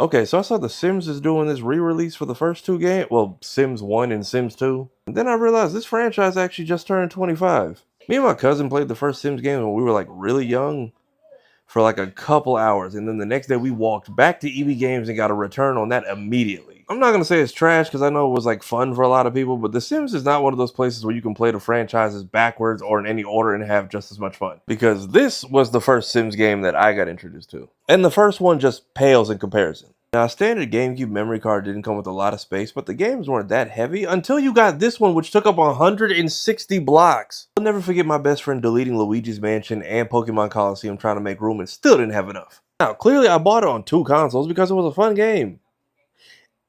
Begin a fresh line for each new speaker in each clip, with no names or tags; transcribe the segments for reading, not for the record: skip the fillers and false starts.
Okay, so I saw The Sims is doing this re-release for the first two games. Well, Sims 1 and Sims 2. And then I realized this franchise actually just turned 25. Me and my cousin played the first Sims game when we were like really young for like a couple hours. And then the next day we walked back to EB Games and got a return on that immediately. I'm not going to say it's trash because I know it was like fun for a lot of people, but The Sims is not one of those places where you can play the franchises backwards or in any order and have just as much fun. Because this was the first Sims game that I got introduced to. And the first one just pales in comparison. Now, a standard GameCube memory card didn't come with a lot of space, but the games weren't that heavy until you got this one, which took up 160 blocks. I'll never forget my best friend deleting Luigi's Mansion and Pokemon Coliseum trying to make room and still didn't have enough. Now, clearly I bought it on two consoles because it was a fun game.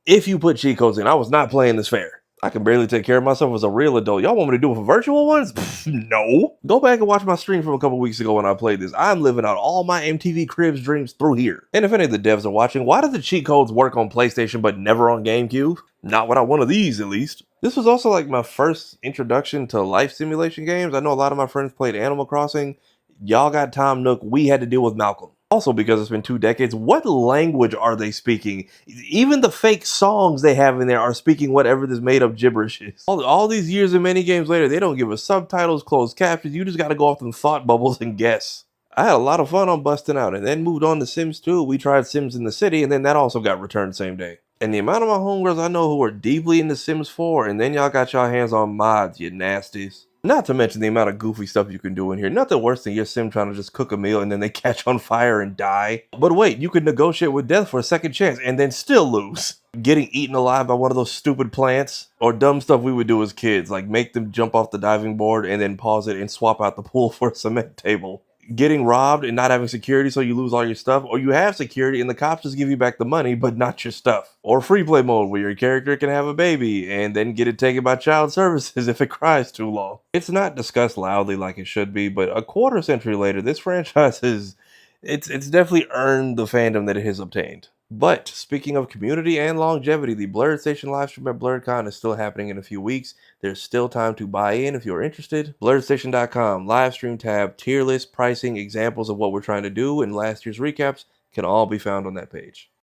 If you put cheat codes in, I was not playing this fair. I can barely take care of myself as a real adult. Y'all want me to do it for virtual ones? No. Go back and watch my stream from a couple weeks ago when I played this. I'm living out all my MTV Cribs dreams through here. And if any of the devs are watching, why do the cheat codes work on PlayStation but never on GameCube? Not without one of these, at least. This was also like my first introduction to life simulation games. I know a lot of my friends played Animal Crossing. Y'all got Tom Nook. We had to deal with Malcolm. Also, because it's been 2 decades, what language are they speaking? Even the fake songs they have in there are speaking whatever this made-up gibberish is. All these years and many games later, they don't give us subtitles, closed captions. You just got to go off them thought bubbles and guess. I had a lot of fun on Busting Out, and then moved on to Sims 2. We tried Sims in the City, and then that also got returned same day. And the amount of my homegirls I know who are deeply into Sims 4, and then y'all got y'all hands on mods, you nasties. Not to mention the amount of goofy stuff you can do in here. Nothing worse than your sim trying to just cook a meal and then they catch on fire and die. But wait, you can negotiate with death for a second chance and then still lose. Getting eaten alive by one of those stupid plants. Or dumb stuff we would do as kids, like make them jump off the diving board and then pause it and swap out the pool for a cement table. Getting robbed and not having security so you lose all your stuff, or you have security and the cops just give you back the money but not your stuff. Or free play mode where your character can have a baby and then get it taken by child services if it cries too long. It's not discussed loudly like it should be, but a quarter century later, this franchise it's definitely earned the fandom that it has obtained. But speaking of community and longevity, the Blurred Station livestream at BlurredCon is still happening in a few weeks. There's still time to buy in if you're interested. BlurredStation.com, livestream tab, tier list, pricing, examples of what we're trying to do, and last year's recaps can all be found on that page.